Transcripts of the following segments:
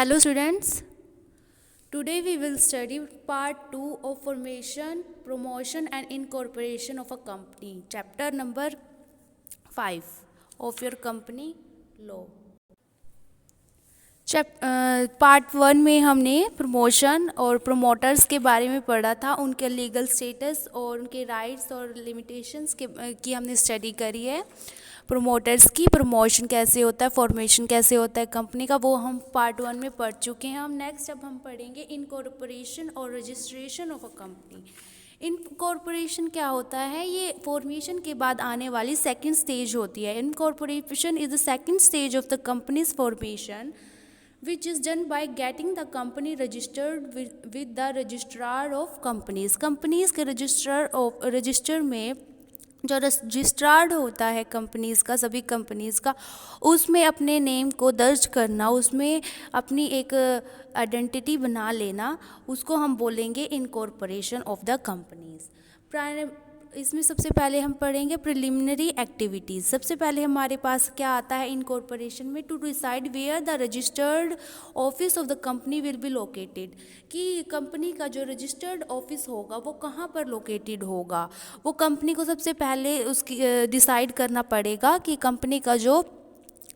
Hello students, today we will study part 2 of formation, promotion and incorporation of a company, chapter number 5 of your company law. Part 1 में हमने promotion और promoters के बारे में पढ़ा था, उनके लीगल स्टेटस और उनके राइट्स और लिमिटेशंस की हमने स्टडी करी है। प्रमोटर्स की प्रमोशन कैसे होता है, फॉर्मेशन कैसे होता है कंपनी का, वो हम पार्ट 1 में पढ़ चुके हैं। हम नेक्स्ट अब हम पढ़ेंगे इनकॉर्पोरेशन और registration of a company. Incorporation क्या होता है? ये फॉर्मेशन के बाद आने वाली सेकेंड स्टेज होती है। Incorporation is the second stage of the companies formation which is done by getting the company registered with the registrar of companies. Companies के रजिस्टर में जो रजिस्ट्रार्ड होता है कंपनीज़ का, सभी कंपनीज़ का, उसमें अपने नेम को दर्ज करना, उसमें अपनी एक आइडेंटिटी बना लेना, उसको हम बोलेंगे इनकॉर्पोरेशन ऑफ द कंपनीज़। इसमें सबसे पहले हम पढ़ेंगे प्रिलिमिनरी एक्टिविटीज़। सबसे पहले हमारे पास क्या आता है इनकॉर्पोरेशन में? To decide where the registered office of the company will be located, कि कंपनी का जो रजिस्टर्ड ऑफिस होगा वो कहाँ पर लोकेटेड होगा। वो कंपनी को सबसे पहले उसकी डिसाइड करना पड़ेगा कि कंपनी का जो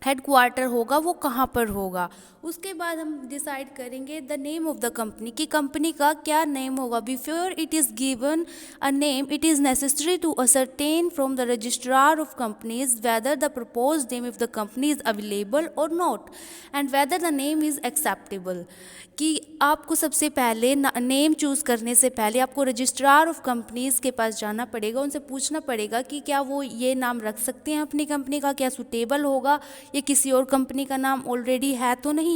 हेडक्वार्टर होगा वो कहाँ पर होगा। उसके बाद हम डिसाइड करेंगे the name of the company, कि कंपनी का क्या नेम होगा। Before it is given a name it is necessary to ascertain from the registrar of companies whether the propose name of the company is available और not and whether the name is acceptable. कि आपको सबसे पहले name choose करने से पहले आपको registrar of companies के पास जाना पड़ेगा, उनसे पूछना पड़ेगा कि क्या वो ये नाम रख सकते हैं अपनी कंपनी का, क्या सूटेबल होगा, ये किसी और कंपनी का नाम ऑलरेडी है तो नहीं।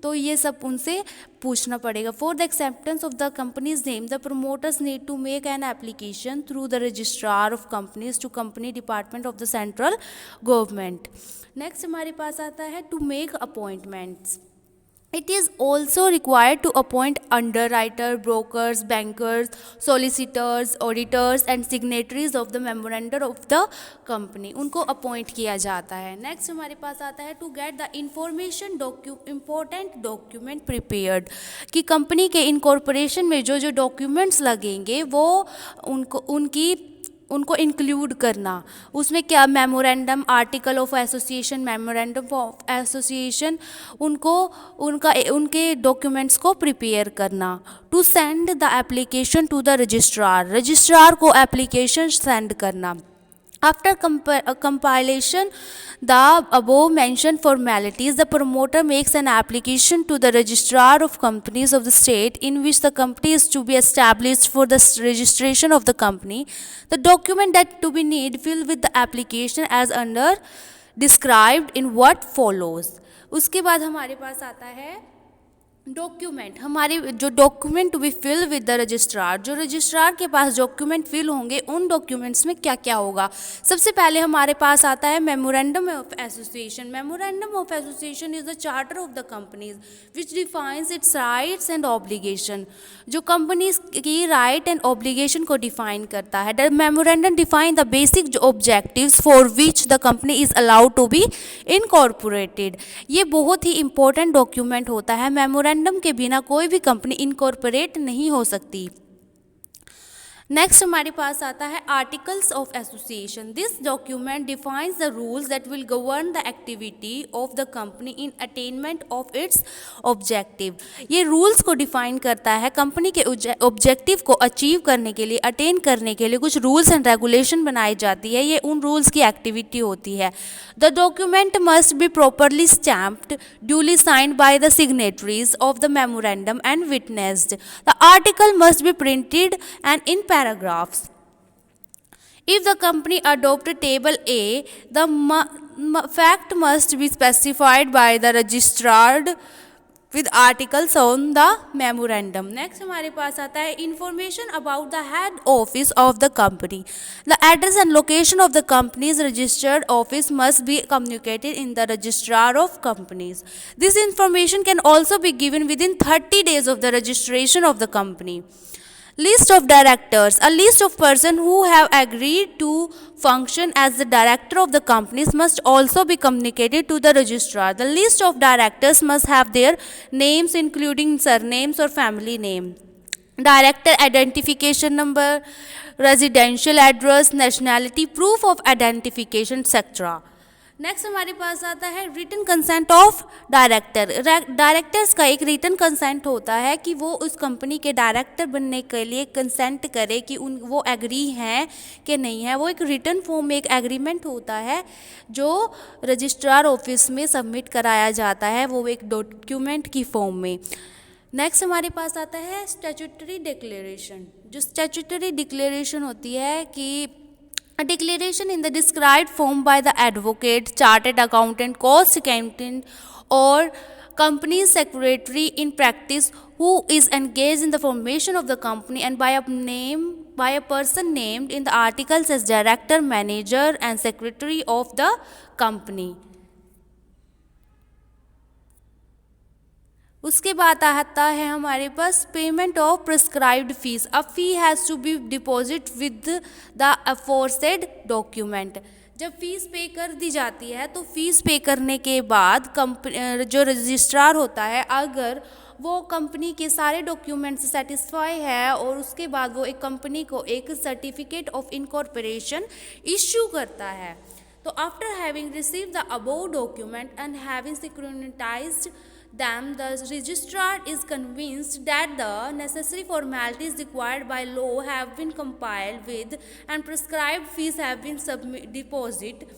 तो ये सब उनसे पूछना पड़ेगा। For the acceptance of the companies name the promoters need to make an application through the registrar of companies to company department of the central government. Next हमारे पास आता है to make appointments. It is also required to appoint underwriter, brokers, bankers, solicitors, auditors and signatories of the memorandum of the company. उनको appoint किया जाता है। Next हमारे पास आता है to get the information important document prepared, कि company के इनकॉर्पोरेशन में जो जो डॉक्यूमेंट्स लगेंगे वो उनको इंक्लूड करना। उसमें क्या memorandum, article of association, memorandum of association, उनके डॉक्यूमेंट्स को प्रिपेयर करना। To send the application to the registrar को एप्लीकेशन सेंड करना। After compilation the above mentioned formalities, the promoter makes an application to the registrar of companies of the state in which the company is to be established for the registration of the company. The document that to be need filled with the application as under described in what follows. उसके बाद हमारे पास आता है document. हमारे जो document to be fill with the registrar, जो registrar के पास डॉक्यूमेंट फिल होंगे उन डॉक्यूमेंट्स में क्या क्या होगा। सबसे पहले हमारे पास आता है memorandum of association. Memorandum of association is the charter of the companies which defines its rights and obligation, जो कंपनीज की राइट एंड ऑब्लिगेशन को डिफाइन करता है। The memorandum define the basic objectives for which the company is allowed to be incorporated. ये बहुत ही important document होता है। Memorandum के बिना कोई भी कंपनी इनकॉर्पोरेट नहीं हो सकती। नेक्स्ट हमारे पास आता है articles of association. This document defines the rules that will govern the activity of the company in attainment of its objective. ये रूल्स को डिफाइन करता है, कंपनी के ऑब्जेक्टिव को अचीव करने के लिए, अटेन करने के लिए कुछ रूल्स एंड रेगुलेशन बनाई जाती है। ये उन रूल्स की एक्टिविटी होती है। The document must be properly stamped, duly signed by the signatories of the memorandum and witnessed. The article must be printed and in paragraphs. If the company adopted table A, the fact must be specified by the registrar with articles on the memorandum. Next हमारे पास आता है information about the head office of the company. The address and location of the company's registered office must be communicated in the registrar of companies. This information can also be given within 30 days of the registration of the company. List of directors. A list of persons who have agreed to function as the director of the companies must also be communicated to the registrar. The list of directors must have their names including surnames or family name, director identification number, residential address, nationality, proof of identification, etc. Next हमारे पास आता है written consent of director. Directors का एक written consent होता है कि वो उस कंपनी के डायरेक्टर बनने के लिए कंसेंट करे कि वो एग्री हैं कि नहीं है। वो एक रिटन फॉर्म में एक एग्रीमेंट होता है जो रजिस्ट्रार ऑफिस में सबमिट कराया जाता है, वो एक डॉक्यूमेंट की फॉर्म में। नेक्स्ट हमारे पास आता है स्टैट्यूटरी डिक्लेरेशन। जो स्टैट्यूटरी डिक्लेरेशन होती है कि a declaration in the described form by the advocate, chartered accountant, cost accountant or company secretary in practice who is engaged in the formation of the company and by a person named in the articles as director, manager and secretary of the company. उसके बाद आता है हमारे पास payment of prescribed fees. A fee has to be deposit with the aforesaid document. जब fees pay कर दी जाती है तो फीस पे करने के बाद जो रजिस्ट्रार होता है अगर वो कंपनी के सारे डॉक्यूमेंट से सेटिस्फाई है और उसके बाद वो एक कंपनी को एक सर्टिफिकेट ऑफ इनकॉर्पोरेशन इश्यू करता है, तो after having received the above document and having सिक्योरिटाइज्ड them, the registrar is convinced that the necessary formalities required by law have been complied with and prescribed fees have been deposited.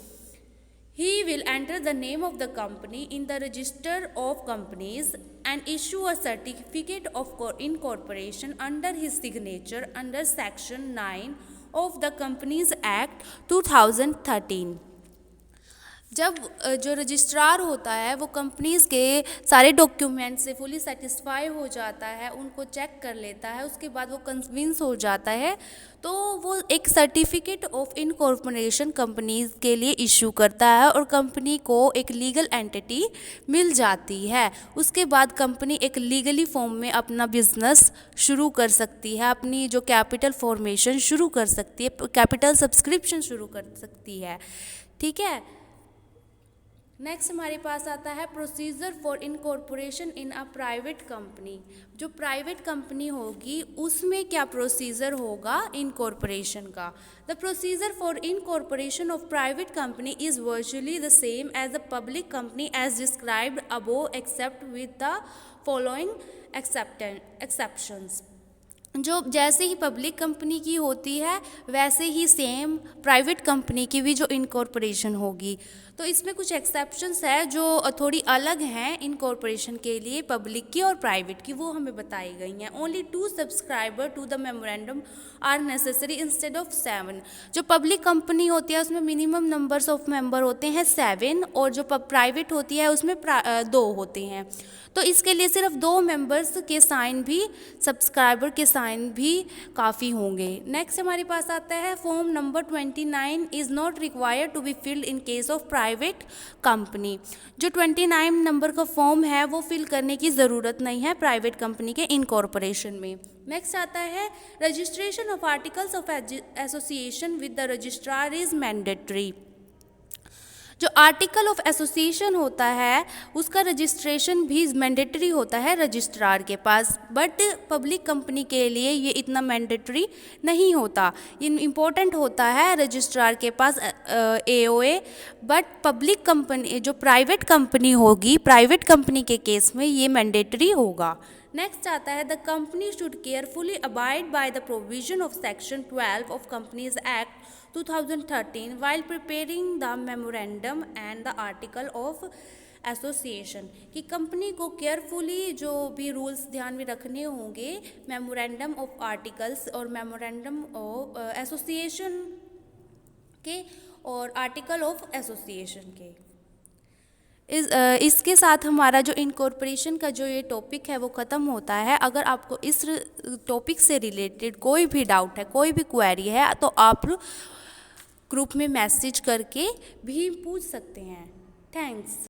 He will enter the name of the company in the register of companies and issue a certificate of incorporation under his signature under section 9 of the Companies Act 2013. जब जो registrar होता है वो companies के सारे document से fully satisfy हो जाता है, उनको चेक कर लेता है, उसके बाद वो कन्विंस हो जाता है तो वो एक सर्टिफिकेट ऑफ इनकॉर्पोरेशन कंपनीज़ के लिए इशू करता है और कंपनी को एक लीगल एंटिटी मिल जाती है। उसके बाद कंपनी एक लीगली फॉर्म में अपना बिजनेस शुरू कर सकती है, अपनी जो कैपिटल फॉर्मेशन शुरू कर सकती है, कैपिटल सब्सक्रिप्शन शुरू कर सकती है। ठीक है, नेक्स्ट हमारे पास आता है procedure for incorporation in a private company. जो प्राइवेट कंपनी होगी उसमें क्या प्रोसीजर होगा इनकॉर्पोरेशन का। The procedure for incorporation of private company is virtually the same as a public company as described above except with the following exceptions. जो जैसे ही public company की होती है वैसे ही सेम प्राइवेट कंपनी की भी जो इनकॉर्पोरेशन होगी। तो इसमें कुछ एक्सेप्शंस है जो थोड़ी अलग हैं इनकॉर्पोरेशन के लिए पब्लिक की और प्राइवेट की, वो हमें बताई गई हैं। Only 2 subscriber to the memorandum are necessary instead of 7। जो पब्लिक कंपनी होती है उसमें मिनिमम नंबर्स ऑफ मेंबर होते हैं 7 और जो प्राइवेट होती है उसमें 2 होते हैं। तो इसके लिए सिर्फ 2 मेंबर्स के साइन भी, सब्सक्राइबर के साइन भी काफ़ी होंगे। नेक्स्ट हमारे पास आता है form number 29 is not required to be filled in case of private company. जो 29 नंबर का फॉर्म है वो फिल करने की ज़रूरत नहीं है प्राइवेट कंपनी के इनकॉर्पोरेशन में। नेक्स्ट आता है registration of articles of association with the registrar is mandatory. जो आर्टिकल ऑफ एसोसिएशन होता है उसका रजिस्ट्रेशन भी मैंडेटरी होता है रजिस्ट्रार के पास, बट पब्लिक कंपनी के लिए ये इतना मैंडेटरी नहीं होता। ये इम्पोर्टेंट होता है रजिस्ट्रार के पास AOA, बट पब्लिक कंपनी जो प्राइवेट कंपनी होगी, प्राइवेट कंपनी के केस में ये मैंडेटरी होगा। नेक्स्ट आता है the company should carefully abide by the provision of section 12 of companies act 2013 while preparing the memorandum and the article of association. कि company को केयरफुली जो भी रूल्स ध्यान में रखने होंगे मेमोरेंडम ऑफ आर्टिकल्स और मेमोरेंडम ऑफ एसोसिएशन के और आर्टिकल ऑफ एसोसिएशन के। इसके साथ हमारा जो इनकॉर्पोरेशन का जो ये टॉपिक है वो ख़त्म होता है। अगर आपको इस टॉपिक से रिलेटेड कोई भी डाउट है, कोई भी क्वेरी है तो आप ग्रुप में मैसेज करके भी पूछ सकते हैं। थैंक्स।